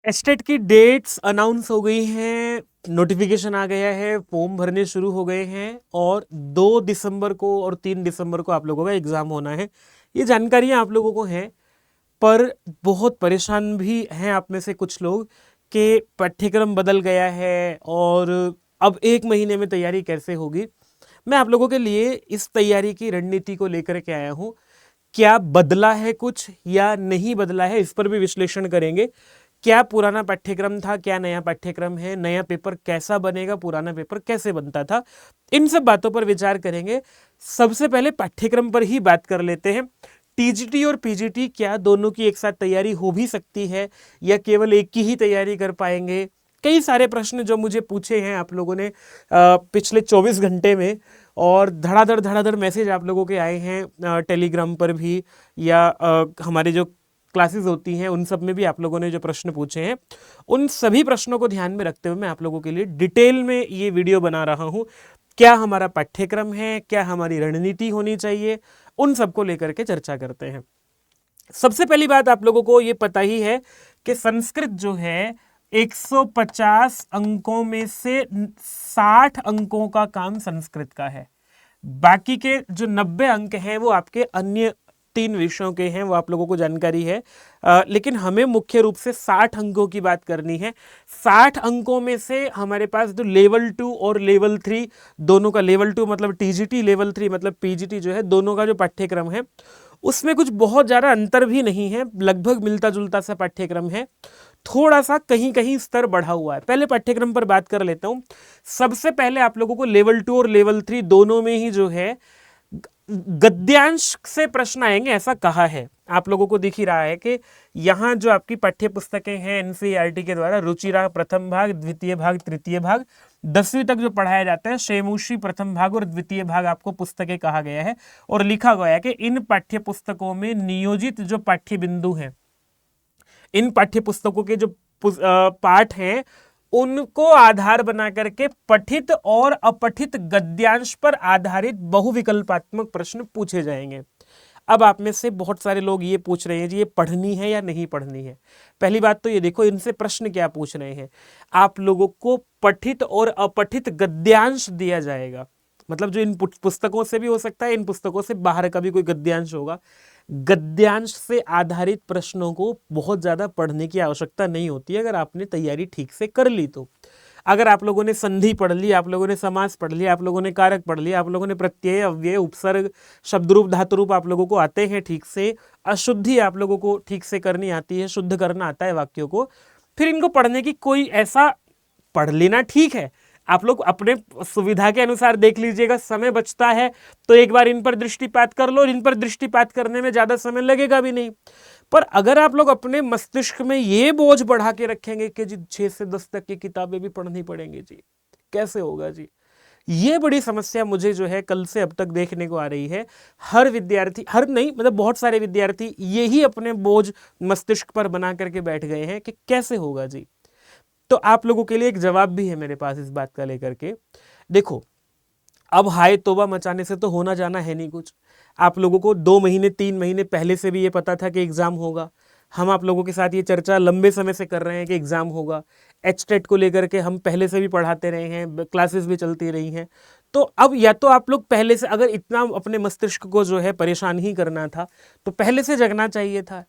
Estate की dates announce हो गई हैं, नोटिफिकेशन आ गया है, फॉर्म भरने शुरू हो गए हैं और 2 दिसंबर को और 3 दिसंबर को आप लोगों का एग्ज़ाम होना है। ये जानकारियाँ आप लोगों को हैं, पर बहुत परेशान भी हैं आप में से कुछ लोग कि पाठ्यक्रम बदल गया है और अब 1 महीने में तैयारी कैसे होगी। मैं आप लोगों के लिए इस तैयारी की रणनीति को लेकर के आया हूँ। क्या बदला है कुछ या नहीं बदला है, इस पर भी विश्लेषण करेंगे। क्या पुराना पाठ्यक्रम था, क्या नया पाठ्यक्रम है, नया पेपर कैसा बनेगा, पुराना पेपर कैसे बनता था, इन सब बातों पर विचार करेंगे। सबसे पहले पाठ्यक्रम पर ही बात कर लेते हैं। टीजीटी और पीजीटी क्या दोनों की एक साथ तैयारी हो भी सकती है या केवल एक की ही तैयारी कर पाएंगे। कई सारे प्रश्न जो मुझे पूछे हैं आप लोगों ने पिछले 24 घंटे में, और धड़ाधड़ मैसेज आप लोगों के आए हैं टेलीग्राम पर भी या हमारे जो क्लासेस होती हैं उन सब में भी आप लोगों ने जो प्रश्न पूछे हैं, उन सभी प्रश्नों को ध्यान में रखते हुए मैं आप लोगों के लिए डिटेल में ये वीडियो बना रहा हूँ। क्या हमारा पाठ्यक्रम है, क्या हमारी रणनीति होनी चाहिए, उन सबको लेकर के चर्चा करते हैं। सबसे पहली बात आप लोगों को ये पता ही है कि संस्कृत जो है 150 अंकों में से 60 अंकों का काम संस्कृत का है। बाकी के जो 90 अंक हैं वो आपके अन्य 3 विषयों के हैं, वो आप लोगों को जानकारी है। लेकिन हमें मुख्य रूप से 60 अंकों की बात करनी है। 60 अंकों में से हमारे पास जो लेवल 2 और लेवल 3 दोनों का, लेवल 2 मतलब टीजीटी, लेवल 3 मतलब पीजीटी जो है, दोनों का जो पाठ्यक्रम है उसमें कुछ बहुत ज़्यादा अंतर भी नहीं है, लगभग मिलता जुलता सा पाठ्यक्रम है। थोड़ा सा कहीं कहीं स्तर बढ़ा हुआ है। पहले पाठ्यक्रम पर बात कर लेता हूँ। सबसे पहले आप लोगों को लेवल 2 और लेवल 3 दोनों में ही जो है गद्यांश से प्रश्न आएंगे, ऐसा कहा है। आप लोगों को दिख ही रहा है कि यहाँ जो आपकी पाठ्य पुस्तकें हैं एनसीईआरटी के द्वारा, रुचिरा प्रथम भाग, द्वितीय भाग, तृतीय भाग, 10वीं तक जो पढ़ाया जाता है, शेमुषी प्रथम भाग और द्वितीय भाग आपको पुस्तकें कहा गया है और लिखा गया है कि इन पाठ्य पुस्तकों में नियोजित जो पाठ्य बिंदु हैं, इन पाठ्य पुस्तकों के जो पाठ हैं उनको आधार बना करके पठित और अपठित गद्यांश पर आधारित बहुविकल्पात्मक प्रश्न पूछे जाएंगे। अब आप में से बहुत सारे लोग ये पूछ रहे हैं जी ये पढ़नी है या नहीं पढ़नी है। पहली बात तो ये देखो इनसे प्रश्न क्या पूछ रहे हैं। आप लोगों को पठित और अपठित गद्यांश दिया जाएगा, मतलब जो इन पुस्तकों से भी हो सकता है, इन पुस्तकों से बाहर का भी कोई गद्यांश होगा। गद्यांश से आधारित प्रश्नों को बहुत ज़्यादा पढ़ने की आवश्यकता नहीं होती है अगर आपने तैयारी ठीक से कर ली तो। अगर आप लोगों ने संधि पढ़ ली, आप लोगों ने समास पढ़ लिया, आप लोगों ने कारक पढ़ लिया, आप लोगों ने प्रत्यय, अव्यय, उपसर्ग, शब्दरूप, धातुरूप आप लोगों को आते हैं ठीक से, अशुद्धि आप लोगों को ठीक से करनी आती है, शुद्ध करना आता है वाक्यों को, फिर इनको पढ़ने की कोई ऐसा, पढ़ लेना ठीक है, आप लोग अपने सुविधा के अनुसार देख लीजिएगा। समय बचता है तो एक बार इन पर दृष्टिपात कर लो, और इन पर दृष्टिपात करने में ज़्यादा समय लगेगा भी नहीं। पर अगर आप लोग अपने मस्तिष्क में ये बोझ बढ़ा के रखेंगे कि जी 6 से 10 तक की किताबें भी पढ़नी पड़ेंगी जी, कैसे होगा जी। ये बड़ी समस्या मुझे जो है कल से अब तक देखने को आ रही है। हर विद्यार्थी, हर नहीं मतलब बहुत सारे विद्यार्थी यही अपने बोझ मस्तिष्क पर बना करके बैठ गए हैं कि कैसे होगा जी। तो आप लोगों के लिए एक जवाब भी है मेरे पास इस बात का लेकर के। देखो, अब हाय तौबा मचाने से तो होना जाना है नहीं कुछ। आप लोगों को 2 महीने 3 महीने पहले से भी ये पता था कि एग्ज़ाम होगा। हम आप लोगों के साथ ये चर्चा लंबे समय से कर रहे हैं कि एग्ज़ाम होगा। एचटेट को लेकर के हम पहले से भी पढ़ाते रहे हैं, क्लासेस भी चलती रही हैं। तो अब या तो आप लोग पहले से, अगर इतना अपने मस्तिष्क को जो है परेशान ही करना था तो पहले से जगना चाहिए था।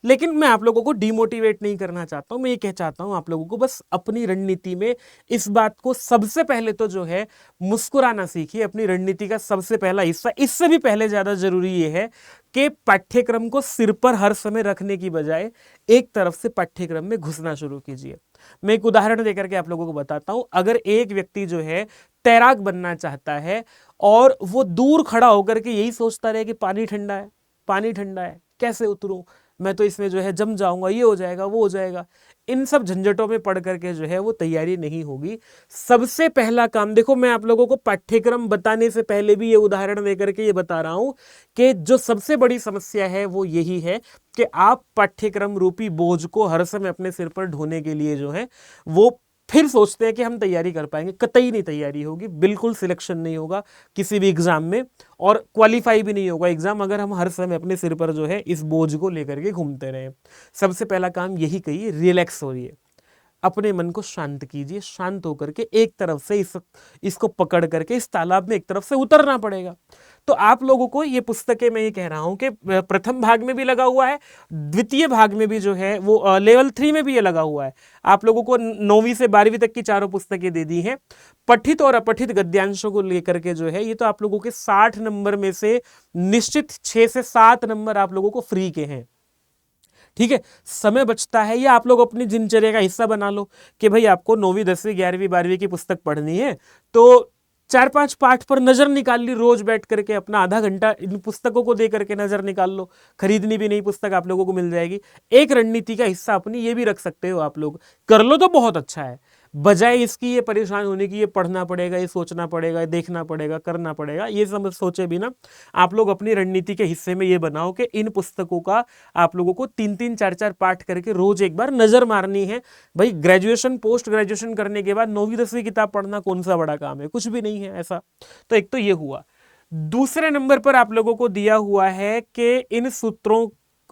लेकिन मैं आप लोगों को डिमोटिवेट नहीं करना चाहता हूँ। मैं ये कह चाहता हूँ आप लोगों को बस अपनी रणनीति में इस बात को सबसे पहले तो जो है मुस्कुराना सीखिए। अपनी रणनीति का सबसे पहला हिस्सा, इससे भी पहले ज़्यादा जरूरी ये है कि पाठ्यक्रम को सिर पर हर समय रखने की बजाय एक तरफ से पाठ्यक्रम में घुसना शुरू कीजिए। मैं एक उदाहरण देकर के आप लोगों को बताता हूँ। अगर एक व्यक्ति जो है तैराक बनना चाहता है और वो दूर खड़ा होकर के यही सोचता रहे कि पानी ठंडा है, पानी ठंडा है, कैसे उतरूं, मैं तो इसमें जो है जम जाऊंगा, ये हो जाएगा, वो हो जाएगा, इन सब झंझटों में पढ़ करके जो है वो तैयारी नहीं होगी। सबसे पहला काम, देखो मैं आप लोगों को पाठ्यक्रम बताने से पहले भी ये उदाहरण देकर के ये बता रहा हूं कि जो सबसे बड़ी समस्या है वो यही है कि आप पाठ्यक्रम रूपी बोझ को हर समय अपने सिर पर ढोने के लिए जो है वो फिर सोचते हैं कि हम तैयारी कर पाएंगे। कतई नहीं तैयारी होगी, बिल्कुल सिलेक्शन नहीं होगा किसी भी एग्जाम में, और क्वालिफाई भी नहीं होगा एग्जाम अगर हम हर समय अपने सिर पर जो है इस बोझ को लेकर के घूमते रहे। सबसे पहला काम यही कहिए, रिलैक्स होइए। अपने मन को शांत कीजिए, शांत होकर के एक तरफ से इसको पकड़ करके इस तालाब में एक तरफ से उतरना पड़ेगा। तो आप लोगों को ये पुस्तकें, मैं ये कह रहा हूं कि प्रथम भाग में भी लगा हुआ है, द्वितीय भाग में भी जो है वो लेवल 3 में भी ये लगा हुआ है। आप लोगों को 9वीं से 12वीं तक की चारों पुस्तकें दे दी हैं। पठित और अपठित गद्यांशों को लेकर के जो है, ये तो आप लोगों के 60 नंबर में से निश्चित 6 से 7 नंबर आप लोगों को फ्री के हैं। ठीक है, समय बचता है, या आप लोग अपनी दिनचर्या का हिस्सा बना लो कि भाई आपको 9वीं 10वीं 11वीं 12वीं की पुस्तक पढ़नी है, तो 4-5 पाठ पर नजर निकाल ली, रोज बैठ करके अपना आधा घंटा इन पुस्तकों को दे करके नजर निकाल लो। खरीदनी भी नहीं पुस्तक, आप लोगों को मिल जाएगी। एक रणनीति का हिस्सा अपनी ये भी रख सकते हो, आप लोग कर लो तो बहुत अच्छा है। बजाय इसकी ये परेशान होने की, ये पढ़ना पड़ेगा, ये सोचना पड़ेगा, ये देखना पड़ेगा, करना पड़ेगा, ये सब सोचे बिना आप लोग अपनी रणनीति के हिस्से में ये बनाओ कि इन पुस्तकों का आप लोगों को 3-3 4-4 पाठ करके रोज एक बार नजर मारनी है। भाई ग्रेजुएशन पोस्ट ग्रेजुएशन करने के बाद 9वीं 10वीं किताब पढ़ना कौन सा बड़ा काम है, कुछ भी नहीं है ऐसा। तो एक तो ये हुआ। दूसरे नंबर पर आप लोगों को दिया हुआ है कि इन सूत्रों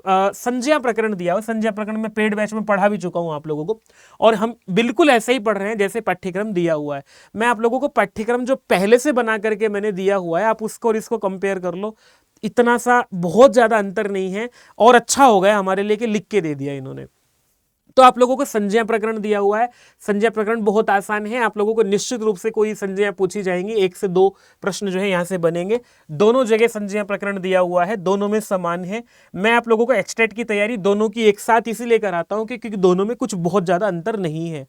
संज्ञा प्रकरण दिया हुआ। संज्ञा प्रकरण में पेड बैच में पढ़ा भी चुका हूं आप लोगों को, और हम बिल्कुल ऐसे ही पढ़ रहे हैं जैसे पाठ्यक्रम दिया हुआ है। मैं आप लोगों को पाठ्यक्रम जो पहले से बना करके मैंने दिया हुआ है, आप उसको और इसको कंपेयर कर लो। इतना सा बहुत ज्यादा अंतर नहीं है, और अच्छा हो गया हमारे लिए कि लिख के दे दिया इन्होंने। तो आप लोगों को संज्ञा प्रकरण दिया हुआ है। संज्ञा प्रकरण बहुत आसान है, आप लोगों को निश्चित रूप से कोई संज्ञा पूछी जाएंगी, 1 से 2 प्रश्न जो है यहां से बनेंगे। दोनों जगह संज्ञा प्रकरण दिया हुआ है, दोनों में समान है। मैं आप लोगों को एक्सटेट की तैयारी दोनों की एक साथ इसीलिए कराता हूं क्योंकि दोनों में कुछ बहुत ज्यादा अंतर नहीं है।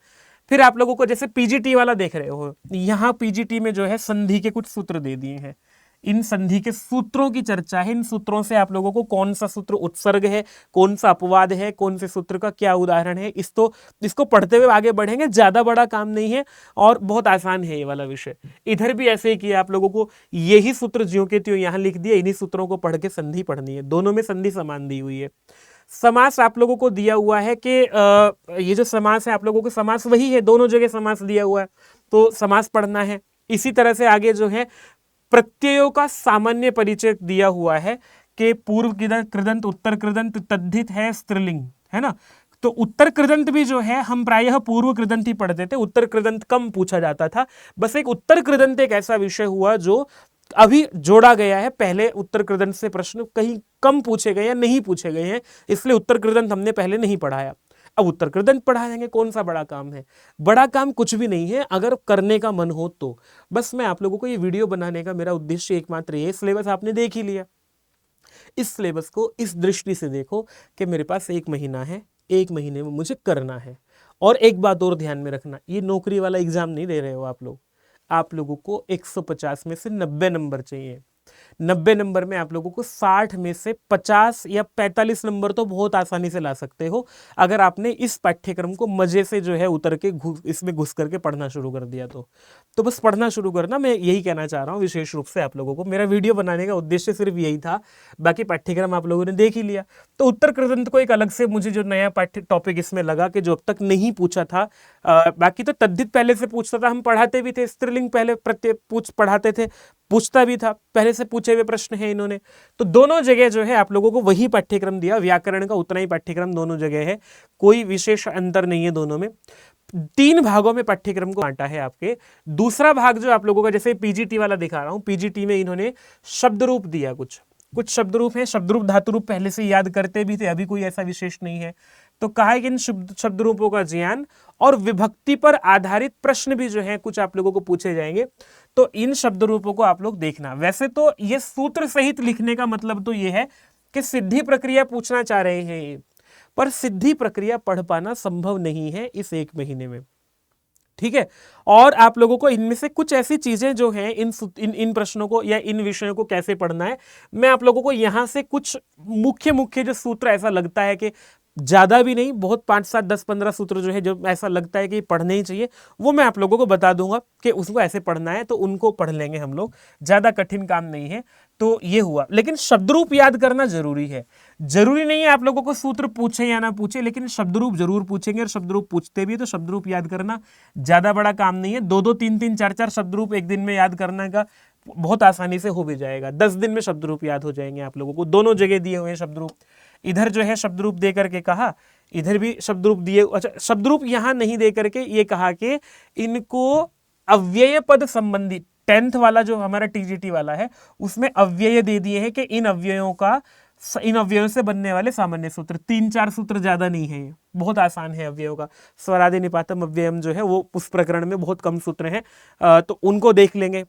फिर आप लोगों को जैसे पीजीटी वाला देख रहे हो, यहां पीजीटी में जो है संधि के कुछ सूत्र दे दिए हैं। इन संधि के सूत्रों की चर्चा है। इन सूत्रों से आप लोगों को कौन सा सूत्र उत्सर्ग है, कौन सा अपवाद है, कौन से सूत्र का क्या उदाहरण है, इसको पढ़ते हुए आगे बढ़ेंगे। ज्यादा बड़ा काम नहीं है और बहुत आसान है ये वाला विषय। इधर भी ऐसे ही किया, आप लोगों को यही सूत्र ज्यों के त्यों यहां लिख दिया, इन्हीं सूत्रों को पढ़ के संधि पढ़नी है। दोनों में संधि समान दी हुई है। समास आप लोगों को दिया हुआ है कि ये जो समास है आप लोगों को समास वही है, दोनों जगह समास दिया हुआ है, तो समास पढ़ना है। इसी तरह से आगे जो है प्रत्ययों का सामान्य परिचय दिया हुआ है कि पूर्व कृदंत, उत्तर कृदंत, तद्धित है, स्त्रीलिंग, है ना। तो उत्तर कृदंत भी जो है हम प्रायः पूर्व कृदंत ही पढ़ते थे, उत्तर कृदंत कम पूछा जाता था। बस एक उत्तर कृदंत एक ऐसा विषय हुआ जो अभी जोड़ा गया है। पहले उत्तर कृदंत से प्रश्न कहीं कम पूछे गए या नहीं पूछे गए हैं, इसलिए उत्तर कृदंत हमने पहले नहीं पढ़ाया। अब उत्तर कृदंत पढ़ाएंगे, कौन सा बड़ा काम है? बड़ा काम कुछ भी नहीं है, अगर करने का मन हो तो। बस मैं आप लोगों को ये वीडियो बनाने का मेरा उद्देश्य एकमात्र ये, सिलेबस आपने देख ही लिया, इस सिलेबस को इस दृष्टि से देखो कि मेरे पास 1 महीना है, 1 महीने में मुझे करना है। और एक बात और ध्यान में रखना, ये नौकरी वाला एग्जाम नहीं दे रहे हो आप लोग। आप लोगों को 150 में से 90 नंबर चाहिए। 90 नंबर में आप लोगों को 60 में से 50 या 45 नंबर तो बहुत आसानी से ला सकते हो, अगर आपने इस पाठ्यक्रम को मजे से जो है उतर के इसमें घुस करके पढ़ना शुरू कर दिया तो बस पढ़ना शुरू करना। मैं यही कहना चाह रहा हूँ विशेष रूप से आप लोगों को। मेरा वीडियो बनाने का उद्देश्य सिर्फ यही था, बाकी पाठ्यक्रम आप लोगों ने देख ही लिया। तो उत्तर कृदंत को एक अलग से मुझे जो नया पाठ्य टॉपिक इसमें लगा कि जो अब तक नहीं पूछा था, बाकी तो तद्धित पहले से पूछता था, हम पढ़ाते भी थे। स्त्रीलिंग पहले पढ़ाते थे, पूछता भी था, पहले से पूछे हुए प्रश्न है इन्होंने। तो दोनों जगह जो है आप लोगों को वही पाठ्यक्रम दिया, व्याकरण का उतना ही पाठ्यक्रम दोनों जगह है, कोई विशेष अंतर नहीं है दोनों में। 3 भागों में पाठ्यक्रम को बांटा है आपके। दूसरा भाग जो आप लोगों का, जैसे पीजीटी वाला दिखा रहा हूं, पीजीटी में इन्होंने शब्द रूप दिया, कुछ शब्द रूप है। शब्द रूप धातु रूप पहले से याद करते भी थे, अभी कोई ऐसा विशेष नहीं है। तो कहा है कि इन शब्द रूपों का ज्ञान और विभक्ति पर आधारित प्रश्न भी जो है कुछ आप लोगों को पूछे जाएंगे, तो इन शब्द रूपों को आप लोग देखना। वैसे तो ये सूत्र सहित लिखने का मतलब तो ये है कि सिद्धि प्रक्रिया पूछना चाह रहे हैं, पर सिद्धि प्रक्रिया पढ़ पाना संभव नहीं है इस 1 महीने में, ठीक है। और आप लोगों को इनमें से कुछ ऐसी चीजें जो हैं, इन प्रश्नों को या इन विषयों को कैसे पढ़ना है, मैं आप लोगों को यहां से कुछ मुख्य जो सूत्र ऐसा लगता है कि ज्यादा भी नहीं, बहुत 5, 7, 10, 15 सूत्र जो है जो ऐसा लगता है कि पढ़ने ही चाहिए, वो मैं आप लोगों को बता दूंगा कि उसको ऐसे पढ़ना है, तो उनको पढ़ लेंगे हम लोग। ज्यादा कठिन काम नहीं है। तो ये हुआ, लेकिन शब्दरूप याद करना जरूरी है। जरूरी नहीं है आप लोगों को सूत्र पूछे या ना पूछे, लेकिन शब्दरूप जरूर पूछेंगे, और शब्दरूप पूछते भी तो शब्दरूप याद करना ज्यादा बड़ा काम नहीं है। 2-2, 3-3, 4-4 शब्दरूप एक दिन में याद करने का बहुत आसानी से हो भी जाएगा। 10 दिन में शब्दरूप याद हो जाएंगे आप लोगों को। दोनों जगह दिए हुए हैं शब्दरूप। इधर जो है शब्दरूप दे करके कहा, इधर भी शब्द रूप दिए, अच्छा शब्द रूप यहां नहीं दे करके ये कहा कि इनको अव्यय पद संबंधी 10th वाला जो हमारा टीजीटी वाला है उसमें अव्यय दे दिए हैं कि इन अव्ययों से बनने वाले सामान्य सूत्र, 3-4 सूत्र ज्यादा नहीं है, ये बहुत आसान है अव्ययों का। स्वरादि निपातम अव्ययम जो है वो उस प्रकरण में बहुत कम सूत्र हैं, तो उनको देख लेंगे,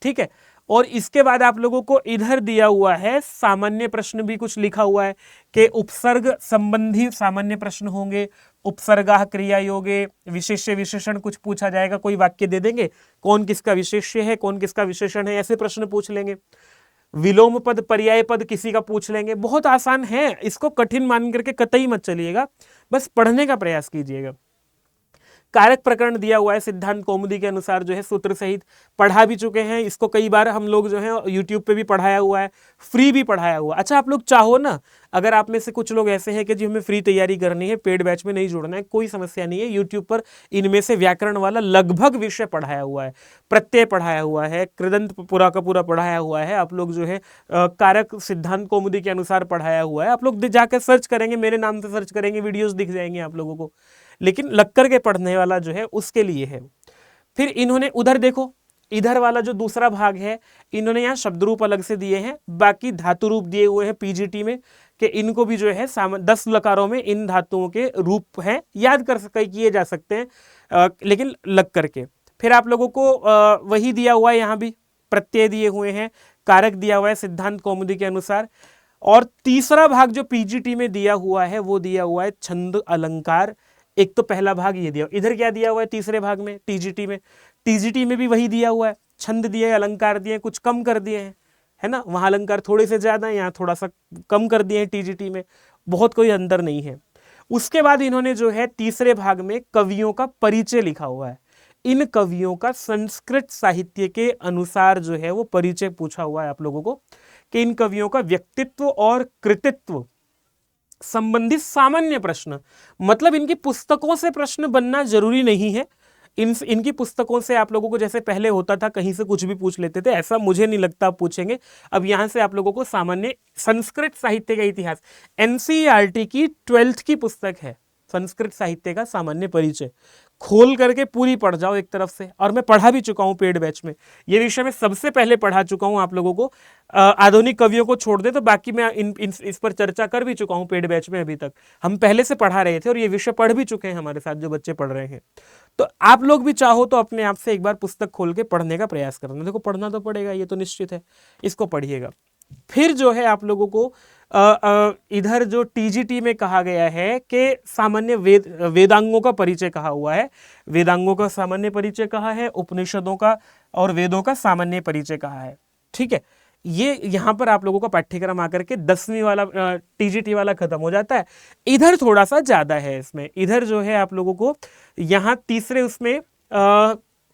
ठीक है। और इसके बाद आप लोगों को इधर दिया हुआ है सामान्य प्रश्न भी कुछ लिखा हुआ है कि उपसर्ग संबंधी सामान्य प्रश्न होंगे, उपसर्गा क्रिया योगे विशेष्य विशेषण कुछ पूछा जाएगा, कोई वाक्य दे देंगे कौन किसका विशेष्य है कौन किसका विशेषण है, ऐसे प्रश्न पूछ लेंगे। विलोम पद पर्याय पद किसी का पूछ लेंगे, बहुत आसान है, इसको कठिन मान करके कतई मत चलिएगा, बस पढ़ने का प्रयास कीजिएगा। कारक प्रकरण दिया हुआ है सिद्धांत कौमुदी के अनुसार जो है सूत्र सहित, पढ़ा भी चुके हैं इसको, कई बार हम लोग जो है यूट्यूब पे भी पढ़ाया हुआ है, फ्री भी पढ़ाया हुआ। अच्छा आप लोग चाहो ना, अगर आप में से कुछ लोग ऐसे हैं कि जी हमें फ्री तैयारी करनी है, पेड बैच में नहीं जुड़ना है, कोई समस्या नहीं है, यूट्यूब पर इनमें से व्याकरण वाला लगभग विषय पढ़ाया हुआ है, प्रत्यय पढ़ाया हुआ है, कृदंत पूरा का पूरा पढ़ाया हुआ है, आप लोग जो है कारक सिद्धांत कौमुदी के अनुसार पढ़ाया हुआ है। आप लोग जाकर सर्च करेंगे, मेरे नाम से सर्च करेंगे, वीडियोस दिख जाएंगे आप लोगों को, लेकिन लग करके पढ़ने वाला जो है उसके लिए है। फिर इन्होंने उधर देखो, इधर वाला जो दूसरा भाग है इन्होंने यहाँ शब्द रूप अलग से दिए हैं, बाकी धातु रूप दिए हुए हैं पीजीटी में कि इनको भी जो है 10 लकारों में इन धातुओं के रूप हैं, याद कर किए जा सकते हैं, लेकिन लग करके। फिर आप लोगों को वही दिया हुआ है, यहाँ भी प्रत्यय दिए हुए हैं, कारक दिया हुआ है सिद्धांत कौमुदी के अनुसार। और तीसरा भाग जो पीजीटी में दिया हुआ है वो दिया हुआ है छंद अलंकार। एक तो पहला भाग ये दिया, इधर क्या दिया हुआ है तीसरे भाग में टीजीटी में भी वही दिया हुआ है, छंद दिए, अलंकार दिए, कुछ कम कर दिए हैं, है ना, वहां अलंकार थोड़े से ज्यादा है, यहाँ थोड़ा सा कम कर दिए हैं टीजीटी में, बहुत कोई अंतर नहीं है। उसके बाद इन्होंने जो है तीसरे भाग में कवियों का परिचय लिखा हुआ है, इन कवियों का संस्कृत साहित्य के अनुसार जो है वो परिचय पूछा हुआ है आप लोगों को कि इन कवियों का व्यक्तित्व और कृतित्व संबंधित सामान्य प्रश्न, मतलब इनकी पुस्तकों से प्रश्न बनना जरूरी नहीं है, इनकी पुस्तकों से आप लोगों को जैसे पहले होता था कहीं से कुछ भी पूछ लेते थे, ऐसा मुझे नहीं लगता आप पूछेंगे। अब यहां से आप लोगों को सामान्य संस्कृत साहित्य का इतिहास, एनसीईआरटी की 12th की पुस्तक है संस्कृत साहित्य का सामान्य परिचय, खोल करके पूरी पढ़ जाओ एक तरफ से, और मैं पढ़ा भी चुका हूं पेड बैच में, ये विषय मैं सबसे पहले पढ़ा चुका हूं आप लोगों को, आधुनिक कवियों को छोड़ दे तो बाकी मैं इस पर चर्चा कर भी चुका हूं पेड बैच में, अभी तक हम पहले से पढ़ा रहे थे और ये विषय पढ़ भी चुके हैं हमारे साथ जो बच्चे पढ़ रहे हैं। तो आप लोग भी चाहो तो अपने आप से एक बार पुस्तक खोल के पढ़ने का प्रयास करना, देखो पढ़ना तो पड़ेगा, ये तो निश्चित है, इसको पढ़िएगा। फिर जो है आप लोगों को इधर जो टीजीटी में कहा गया है कि सामान्य वेदांगों का परिचय कहा हुआ है, वेदांगों का सामान्य परिचय कहा है, उपनिषदों का और वेदों का सामान्य परिचय कहा है, ठीक है। ये यहां पर आप लोगों का पाठ्यक्रम आकर के 10वीं वाला टीजीटी वाला खत्म हो जाता है। इधर थोड़ा सा ज्यादा है, इसमें इधर जो है आप लोगों को यहाँ तीसरे उसमें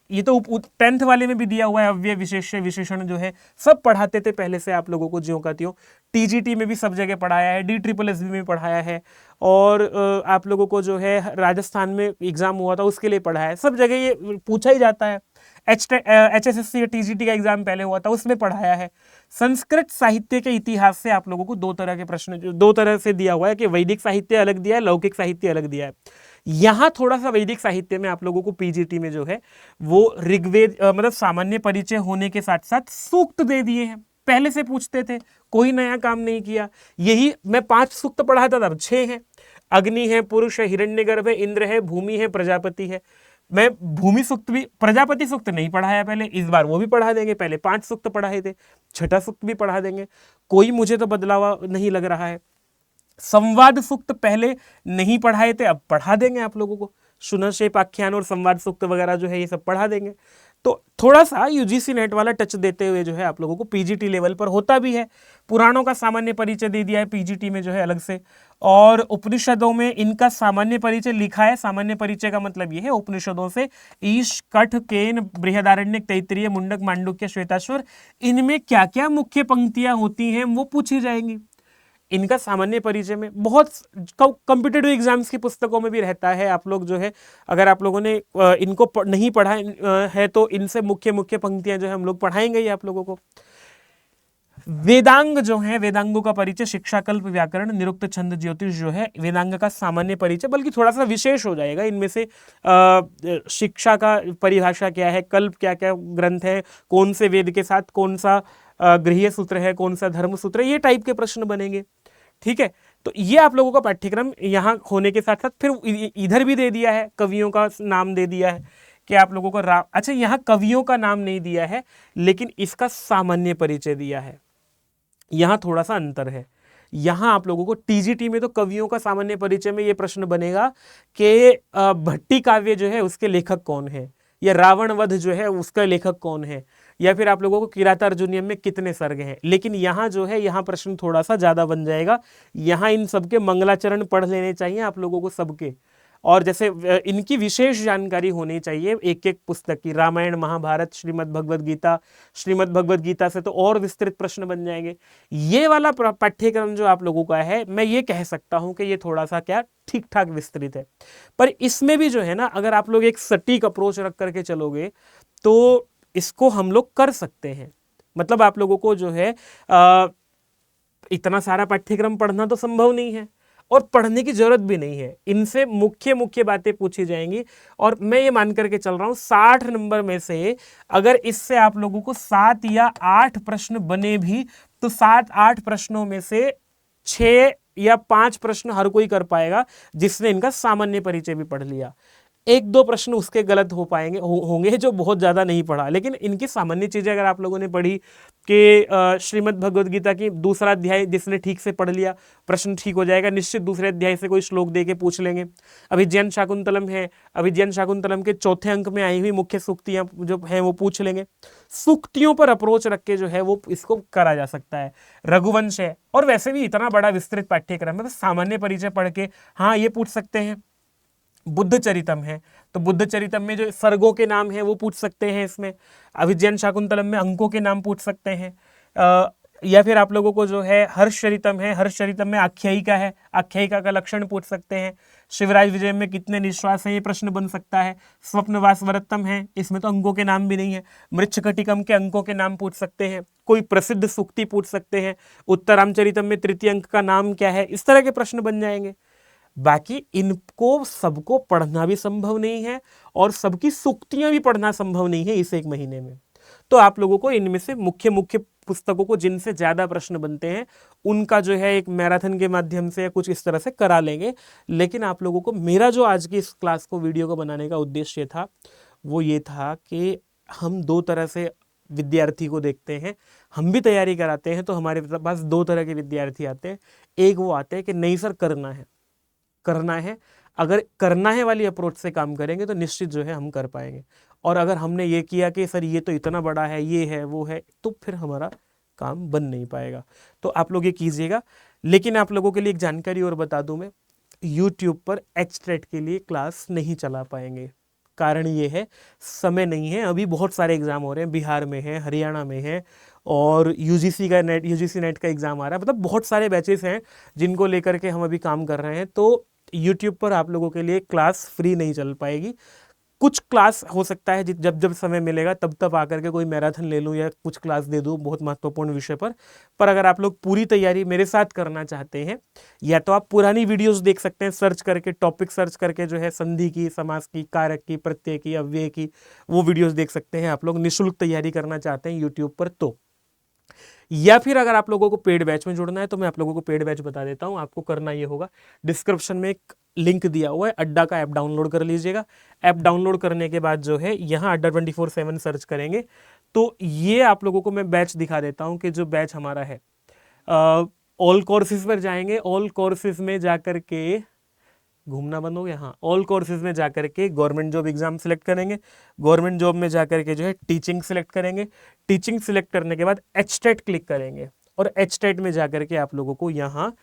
ये तो 10th वाले में भी दिया हुआ है, अव्यय विशेष्य विशेषण जो है सब पढ़ाते थे पहले से आप लोगों को, ज्यों का त्यों टीजीटी में भी सब जगह पढ़ाया है, DSSS में पढ़ाया है, और आप लोगों को जो है राजस्थान में एग्जाम हुआ था उसके लिए पढ़ाया है, सब जगह ये पूछा ही जाता है। HSSC या टीजीटी का एग्जाम पहले हुआ था उसमें पढ़ाया है। संस्कृत साहित्य के इतिहास से आप लोगों को 2 तरह के प्रश्न, 2 तरह से दिया हुआ है कि वैदिक साहित्य अलग दिया है, लौकिक साहित्य अलग दिया है। यहां थोड़ा सा वैदिक साहित्य में आप लोगों को पीजीटी में जो है वो ऋग्वेद मतलब सामान्य परिचय होने के साथ साथ सूक्त दे दिए हैं, पहले से पूछते थे, कोई नया काम नहीं किया, यही मैं 5 सूक्त पढ़ाता था, अब 6 हैं, अग्नि है, पुरुष है, हिरण्यगर्भ है, इंद्र है, भूमि है, प्रजापति है। मैं भूमि सूक्त भी, प्रजापति सूक्त नहीं पढ़ाया पहले, इस बार वो भी पढ़ा देंगे, पहले 5 सूक्त पढ़ाए थे, 6ठा सूक्त भी पढ़ा देंगे, कोई मुझे तो बदलाव नहीं लग रहा है। संवाद सूक्त पहले नहीं पढ़ाए थे, अब पढ़ा देंगे आप लोगों को, शुनशेप आख्यान और संवाद सूक्त वगैरह जो है ये सब पढ़ा देंगे। तो थोड़ा सा यूजीसी नेट वाला टच देते हुए जो है आप लोगों को पीजीटी लेवल पर होता भी है। पुराणों का सामान्य परिचय दे दिया है पीजीटी में जो है अलग से, और उपनिषदों में इनका सामान्य परिचय लिखा है। सामान्य परिचय का मतलब ये है उपनिषदों से ईश, कठ, केन, बृहदारण्यक, तैत्तिरीय, मुंडक, मांडुक्य, श्वेताश्वर, इनमें क्या क्या मुख्य पंक्तियां होती हैं वो पूछी जाएंगी। इनका सामान्य परिचय में बहुत कॉम्पिटिटिव एग्जाम्स की पुस्तकों में भी रहता है। आप लोग जो है अगर आप लोगों ने इनको नहीं पढ़ा है तो इनसे मुख्य मुख्य पंक्तियां जो है हम लोग पढ़ाएंगे ही आप लोगों को। वेदांग जो है, वेदांगों का परिचय, शिक्षा, कल्प, व्याकरण, निरुक्त, छंद, ज्योतिष जो है वेदांग का सामान्य परिचय, बल्कि थोड़ा सा विशेष हो जाएगा इनमें से। शिक्षा का परिभाषा क्या है, कल्प क्या क्या ग्रंथ है, कौन से वेद के साथ कौन सा गृह्य सूत्र है, कौन सा धर्म सूत्र है, ये टाइप के प्रश्न बनेंगे। ठीक है, तो ये आप लोगों का पाठ्यक्रम यहाँ होने के साथ साथ फिर इधर भी दे दिया है, कवियों का नाम दे दिया है कि आप लोगों को अच्छा यहाँ कवियों का नाम नहीं दिया है, लेकिन इसका सामान्य परिचय दिया है। यहाँ थोड़ा सा अंतर है। यहाँ आप लोगों को टीजीटी में तो कवियों का सामान्य परिचय में ये प्रश्न बनेगा कि भट्टी काव्य जो है उसके लेखक कौन है, या रावण वध जो है उसका लेखक कौन है, या फिर आप लोगों को किरातार्जुनीयम में कितने सर्ग हैं। लेकिन यहाँ जो है, यहाँ प्रश्न थोड़ा सा ज्यादा बन जाएगा। यहाँ इन सबके मंगलाचरण पढ़ लेने चाहिए आप लोगों को सबके, और जैसे इनकी विशेष जानकारी होनी चाहिए एक एक पुस्तक की। रामायण, महाभारत, श्रीमद् भगवद गीता, श्रीमद् भगवद गीता से तो और विस्तृत प्रश्न बन जाएंगे। ये वाला पाठ्यक्रम जो आप लोगों का है, मैं ये कह सकता हूं कि ये थोड़ा सा क्या ठीक ठाक विस्तृत है, पर इसमें भी जो है ना, अगर आप लोग एक सटीक अप्रोच रख करके चलोगे तो इसको हम लोग कर सकते हैं। मतलब आप लोगों को जो है इतना सारा पाठ्यक्रम पढ़ना तो संभव नहीं है, और पढ़ने की जरूरत भी नहीं है। इनसे मुख्य मुख्य बातें पूछी जाएंगी, और मैं ये मान करके चल रहा हूं 60 नंबर में से अगर इससे आप लोगों को 7 या 8 प्रश्न बने भी, तो 7-8 प्रश्नों में से 6 या 5 प्रश्न हर कोई कर पाएगा जिसने इनका सामान्य परिचय भी पढ़ लिया। 1-2 प्रश्न उसके गलत हो पाएंगे, होंगे जो बहुत ज्यादा नहीं पढ़ा, लेकिन इनकी सामान्य चीजें अगर आप लोगों ने पढ़ी कि श्रीमद् भगवद गीता की दूसरा अध्याय जिसने ठीक से पढ़ लिया, प्रश्न ठीक हो जाएगा। निश्चित दूसरे अध्याय से कोई श्लोक दे के पूछ लेंगे। अभिज्ञान शाकुंतलम है, अभिज्ञान शाकुंतलम के चौथे अंक में आई हुई मुख्य सूक्तियां जो है वो पूछ लेंगे। सूक्तियों पर अप्रोच रख के जो है वो इसको करा जा सकता है। रघुवंश है, और वैसे भी इतना बड़ा विस्तृत पाठ्यक्रम है, तो सामान्य परिचय पढ़ के हाँ ये पूछ सकते हैं। बुद्ध चरितम है, तो बुद्ध चरितम में जो सर्गों के नाम है वो पूछ सकते हैं इसमें। अभिज्ञान शाकुंतलम में अंकों के नाम पूछ सकते हैं। या फिर आप लोगों को जो है हर्ष चरितम है, हर्ष चरितम में आख्यायिका है, आख्यायिका का लक्षण पूछ सकते हैं। शिवराज विजय में कितने निश्वास है, ये प्रश्न बन सकता है। स्वप्नवास वरत्तम है, इसमें तो अंकों के नाम भी नहीं है। मृच्छकटिकम के अंकों के नाम पूछ सकते हैं। कोई प्रसिद्ध सूक्ति पूछ सकते हैं। उत्तरामचरितम में तृतीय अंक का नाम क्या है, इस तरह के प्रश्न बन जाएंगे। बाकी इनको सबको पढ़ना भी संभव नहीं है, और सबकी सूक्तियां भी पढ़ना संभव नहीं है इस एक महीने में। तो आप लोगों को इनमें से मुख्य मुख्य पुस्तकों को जिनसे ज्यादा प्रश्न बनते हैं उनका जो है एक मैराथन के माध्यम से कुछ इस तरह से करा लेंगे। लेकिन आप लोगों को मेरा जो आज की इस क्लास को वीडियो को बनाने का उद्देश्य था वो ये था कि हम 2 तरह से विद्यार्थी को देखते हैं। हम भी तैयारी कराते हैं तो हमारे पास 2 तरह के विद्यार्थी आते हैं। एक वो आते हैं कि नहीं सर करना है, अगर करना है वाली अप्रोच से काम करेंगे तो निश्चित जो है हम कर पाएंगे। और अगर हमने ये किया कि सर ये तो इतना बड़ा है, ये है वो है, तो फिर हमारा काम बन नहीं पाएगा। तो आप लोग ये कीजिएगा। लेकिन आप लोगों के लिए एक जानकारी और बता दूं, मैं यूट्यूब पर HTET के लिए क्लास नहीं चला पाएंगे। कारण ये है समय नहीं है। अभी बहुत सारे एग्जाम हो रहे हैं, बिहार में है, हरियाणा में है, और यूजीसी नेट का एग्जाम आ रहा है। मतलब बहुत सारे बैचेस हैं जिनको लेकर के हम अभी काम कर रहे हैं। तो यूट्यूब पर आप लोगों के लिए क्लास फ्री नहीं चल पाएगी। कुछ क्लास हो सकता है जब जब समय मिलेगा तब तब आकर के कोई मैराथन ले लूँ या कुछ क्लास दे दूँ बहुत महत्वपूर्ण विषय पर अगर आप लोग पूरी तैयारी मेरे साथ करना चाहते हैं, या तो आप पुरानी वीडियोस देख सकते हैं, सर्च करके टॉपिक सर्च करके जो है संधि की, समास की, कारक की, प्रत्यय की, अव्यय की, वो वीडियोस देख सकते हैं। आप लोग निःशुल्क तैयारी करना चाहते हैं यूट्यूब पर तो। या फिर अगर आप लोगों को पेड बैच में जुड़ना है तो मैं आप लोगों को पेड बैच बता देता हूं। आपको करना ये होगा, डिस्क्रिप्शन में एक लिंक दिया हुआ है, अड्डा का ऐप डाउनलोड कर लीजिएगा। ऐप डाउनलोड करने के बाद जो है यहाँ अड्डा 24/7 सर्च करेंगे तो ये आप लोगों को मैं बैच दिखा देता हूँ कि जो बैच हमारा है ऑल कोर्सेज पर जाएंगे। ऑल कोर्सेज में जाकर के घूमना बंद हो गया, हाँ, ऑल कोर्सेज में जाकर के गवर्नमेंट जॉब एग्जाम सेलेक्ट करेंगे। गवर्नमेंट जॉब में जाकर के जो है टीचिंग सेलेक्ट करेंगे। टीचिंग सेलेक्ट करने के बाद HTET क्लिक करेंगे, और HTET में जाकर के आप लोगों को यहाँ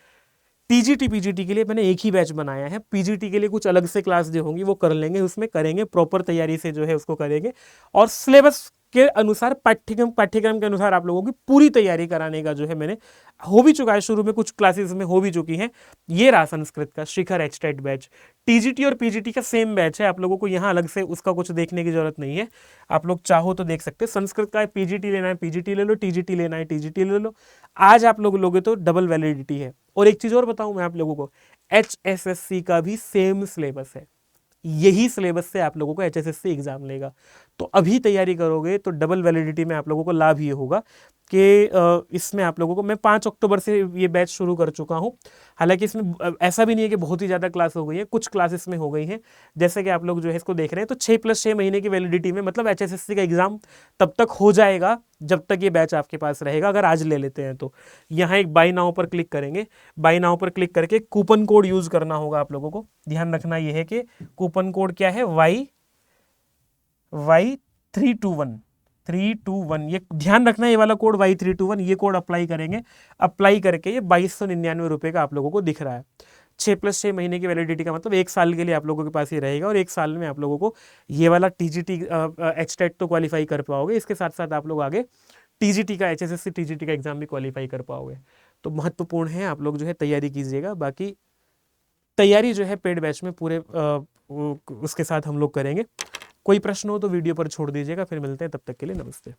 टीजीटी पीजीटी के लिए मैंने एक ही बैच बनाया है। पीजीटी के लिए कुछ अलग से क्लास जो होंगी वो कर लेंगे, उसमें करेंगे प्रॉपर तैयारी से जो है उसको करेंगे। और सिलेबस के अनुसार पाठ्यक्रम के अनुसार आप लोगों की पूरी तैयारी कराने का जो है मैंने हो भी चुका है, शुरू में कुछ क्लासेस में हो भी चुकी हैं। ये रहा संस्कृत का शिखर एचटेट बैच। टीजीटी और पीजीटी का सेम बैच है, आप लोगों को यहाँ अलग से उसका कुछ देखने की जरूरत नहीं है, आप लोग चाहो तो देख सकते हैं। संस्कृत का पीजीटी लेना है पीजीटी ले लो, टीजीटी लेना है टीजीटी ले लो। आज आप लोग लोगे तो डबल वैलिडिटी है। और एक चीज और बताऊं मैं आप लोगों को, HSSC का भी सेम सिलेबस है, यही सिलेबस से आप लोगों को HSSC एग्जाम लेगा। तो अभी तैयारी करोगे तो डबल वैलिडिटी में आप लोगों को लाभ ये होगा कि इसमें आप लोगों को, मैं 5 अक्टूबर से ये बैच शुरू कर चुका हूँ। हालांकि इसमें ऐसा भी नहीं है कि बहुत ही ज़्यादा क्लास हो गई है, कुछ क्लासेस में हो गई हैं। जैसे कि आप लोग जो है इसको देख रहे हैं तो 6+6 महीने की वैलिडिटी में, मतलब HSSC का एग्जाम तब तक हो जाएगा जब तक ये बैच आपके पास रहेगा, अगर आज ले लेते हैं तो। यहाँ एक बाई नाउ पर क्लिक करेंगे, बाई नाउ पर क्लिक करके कूपन कोड यूज करना होगा आप लोगों को। ध्यान रखना ये है कि कूपन कोड क्या है, Y321, ये ध्यान रखना, ये वाला कोड Y321, ये कोड अप्लाई करेंगे। अप्लाई करके ये 2299 रुपये का आप लोगों को दिख रहा है। 6+6 महीने की वैलिडिटी का मतलब 1 साल के लिए आप लोगों के पास ये रहेगा, और 1 साल में आप लोगों को ये वाला टीजीटी एचटेट तो क्वालिफाई कर पाओगे, इसके साथ साथ आप लोग आगे टीजीटी का, HSSC टीजीटी का एग्जाम भी क्वालिफाई कर पाओगे। तो महत्वपूर्ण है, आप लोग जो है तैयारी कीजिएगा। बाकी तैयारी जो है पेड बैच में पूरे उसके साथ हम लोग करेंगे। कोई प्रश्न हो तो वीडियो पर छोड़ दीजिएगा। फिर मिलते हैं, तब तक के लिए नमस्ते।